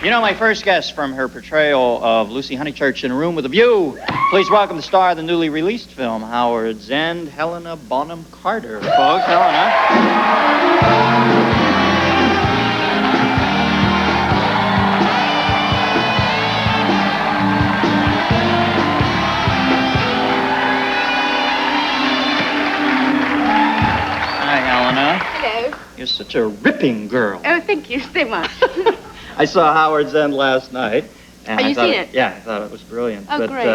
You know, my first guest from her portrayal of Lucy Honeychurch in A Room with a View. Please welcome the star of the newly released film, Howard's End, Helena Bonham Carter. Folks, Helena. Hi, Helena. Hello. You're such a ripping girl. Oh, thank you so much. I saw Howard's End last night. And Have you seen it? Yeah, I thought it was brilliant. Oh, but, great.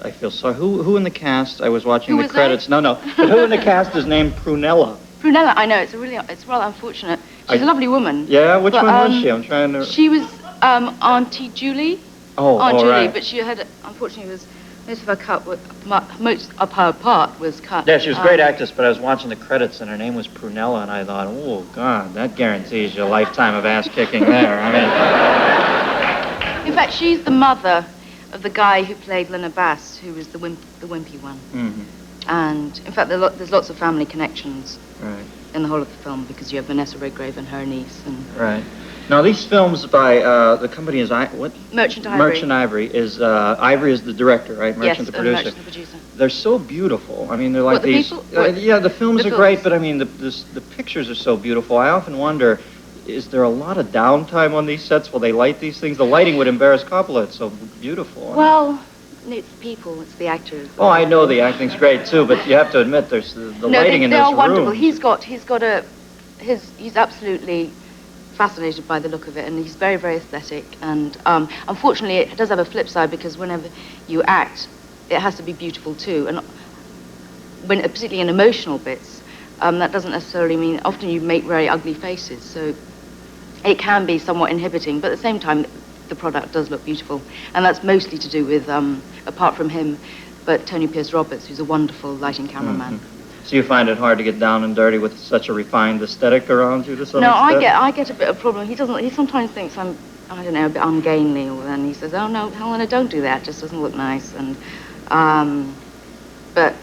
I feel sorry. Who in the cast? I was watching Who the was credits. there? No. But who in the cast is named Prunella? Prunella, I know, it's rather unfortunate. She's a lovely woman. Yeah, which but, one was she? I'm trying to... She was Auntie Julie. Oh, Aunt Julie, right. but she had, unfortunately, most of her part was cut. Yeah, she was a great actress, but I was watching the credits and her name was Prunella, and I thought, oh, God, that guarantees you a lifetime of ass-kicking there. I mean... In fact, she's the mother of the guy who played Lena Bass, who was the wimpy one. Mm-hmm. And, in fact, there's lots of family connections in the whole of the film, because you have Vanessa Redgrave and her niece. And Right. Now, these films by, the company is, what? Merchant Ivory. Merchant Ivory is, Ivory is the director, right? Merchant yes, the producer. Merchant the producer. They're so beautiful. I mean, they're like What, the these... people? Yeah, the films The are great, films. but I mean, the pictures are so beautiful. I often wonder, is there a lot of downtime on these sets? Will they light these things? The lighting would embarrass Coppola. It's so beautiful. Well, it's people, it's the actors. Oh, I know the acting's great too, but you have to admit there's the lighting in they those are wonderful. rooms. He's absolutely fascinated by the look of it, and he's very, very aesthetic. And unfortunately, it does have a flip side, because whenever you act, it has to be beautiful too. And particularly in emotional bits, that doesn't necessarily mean, often you make very ugly faces, so it can be somewhat inhibiting, but at the same time, the product does look beautiful. And that's mostly to do with, apart from him, but Tony Pierce-Roberts, who's a wonderful lighting cameraman. Mm-hmm. So you find it hard to get down and dirty with such a refined aesthetic around you to some No, extent? I get a bit of a problem. He sometimes thinks I'm, I don't know, a bit ungainly, or then he says, oh no, Helena, don't do that, it just doesn't look nice. And, but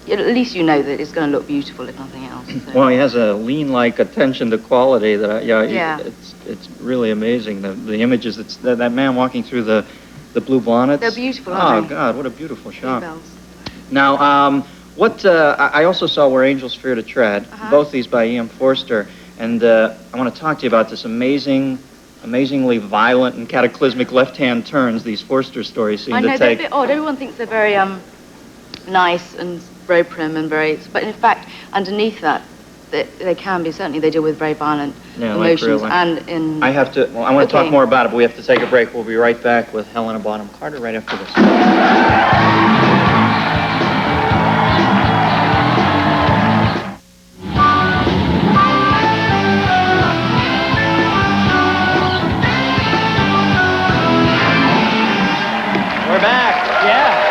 at least you know that it's going to look beautiful, if nothing else. So. Well, he has a lean-like attention to quality that, Yeah. It's really amazing. The images, that man walking through the blue bonnets. They're beautiful, aren't they? Oh, God, what a beautiful shot. Bells. Now, I also saw Where Angels Fear to Tread, both these by E.M. Forster, and I want to talk to you about this amazingly violent and cataclysmic left-hand turns these Forster stories seem to take. I know, they're a bit odd. Everyone thinks they're very nice and very prim and but in fact, underneath that, they can be, certainly they deal with very violent emotions. Like and I want to talk more about it, but we have to take a break. We'll be right back with Helena Bonham Carter right after this. We're back, yeah.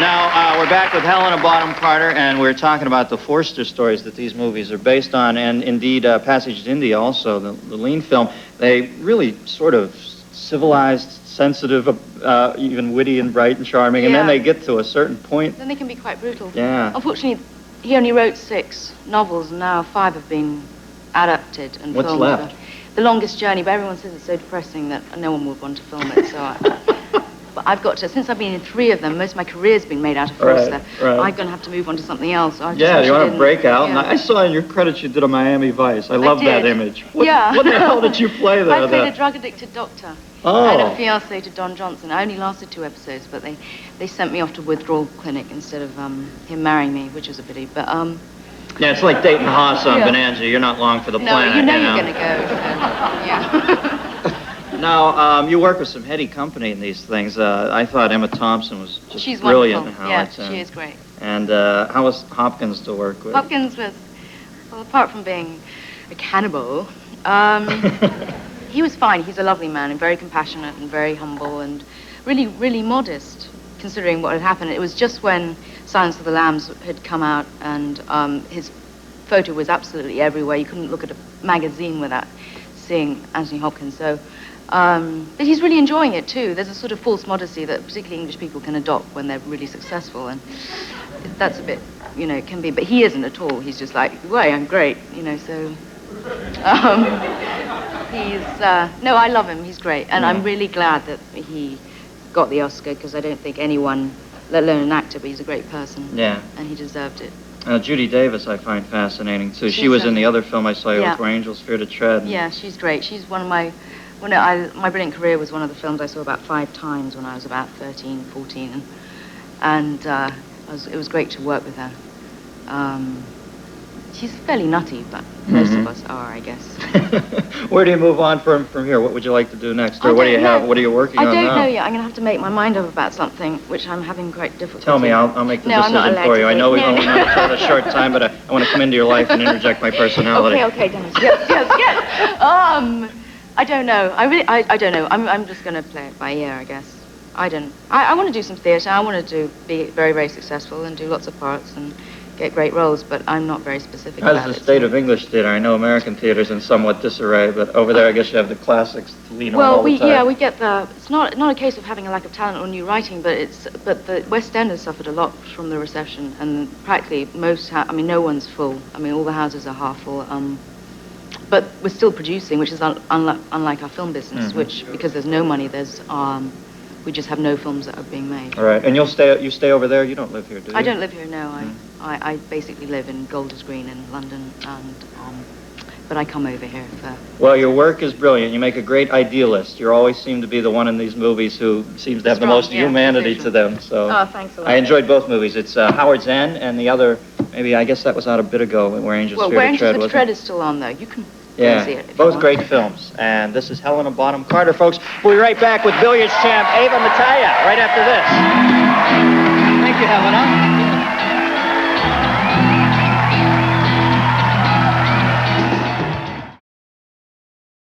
Now, we're back with Helena Bonham Carter, and we're talking about the Forster stories that these movies are based on, and indeed Passage to India also, the lean film. They really sort of civilized, sensitive, even witty and bright and charming, and then they get to a certain point. Then they can be quite brutal. Yeah. Unfortunately, he only wrote 6 novels, and now 5 have been adapted and filmed. What's left? The Longest Journey, but everyone says it's so depressing that no one would want to film it, so but I've got to, since I've been in 3 of them, most of my career's been made out of Forster. Right. I'm going to have to move on to something else. So You want to break out? Yeah. And I saw in your credits you did a Miami Vice. I love that image. What the hell did you play there? I played a drug-addicted doctor. Oh. I had a fiancé to Don Johnson. I only lasted 2 episodes, but they sent me off to withdrawal clinic instead of him marrying me, which was a pity. But yeah, it's like dating Haas on Bonanza. You're not long for the planet. You know you're going to go. So, yeah. Now, you work with some heady company in these things. I thought Emma Thompson was just She's brilliant. Wonderful. Yeah, she is great. And how was Hopkins to work with? Hopkins was, well, apart from being a cannibal, he was fine. He's a lovely man and very compassionate and very humble and really, really modest, considering what had happened. It was just when Silence of the Lambs had come out and his photo was absolutely everywhere. You couldn't look at a magazine without seeing Anthony Hopkins. So, but he's really enjoying it too. There's a sort of false modesty that particularly English people can adopt when they're really successful, and that's a bit you know, it can be, but he isn't at all. He's just like, way, I'm great, you know, so, no, I love him, he's great, and I'm really glad that he got the Oscar, because I don't think anyone, let alone an actor, but he's a great person. Yeah. And he deserved it. Judy Davis I find fascinating, too. She was in the other film I saw you with, Where Angels Fear to Tread. Yeah, she's great. She's one of my... My Brilliant Career was one of the films I saw about 5 times when I was about 13, 14. And it was great to work with her. She's fairly nutty, but most of us are, I guess. Where do you move on from here? What would you like to do next? Or what do you have? What are you working on now? I don't know yet. I'm going to have to make my mind up about something, which I'm having quite difficulty. Tell me, I'll make the decision for you. I know we've only had a short time, but I want to come into your life and interject my personality. Okay, Dennis. Yes. I don't know. I don't know. I'm just going to play it by ear, I guess. I want to do some theatre. I want to be very, very successful and do lots of parts and get great roles, but I'm not very specific about it. How's the state of English theatre? I know American theatre's in somewhat disarray, but over there I guess you have the classics to lean on all the time. Well, we get the... It's not a case of having a lack of talent or new writing, but the West End has suffered a lot from the recession, and practically no one's full. I mean, all the houses are half full. But we're still producing, which is unlike our film business, which, because there's no money, we just have no films that are being made. All right, and you stay over there? You don't live here, do you? I don't live here, no. I basically live in Golders Green in London, and but I come over here for... Well, your work is brilliant. You make a great idealist. You always seem to be the one in these movies who seems to have the most humanity to them. So oh, thanks a lot. I enjoyed both movies. It's Howard's End, and the other, maybe, I guess that was out a bit ago, Where Angels Fear to Tread. Well, Where Angels Fear to Tread is still on, though. You can... Yeah, both great films. And this is Helena Bonham Carter, folks. We'll be right back with billiards champ Ava Mataya right after this. Thank you, Helena.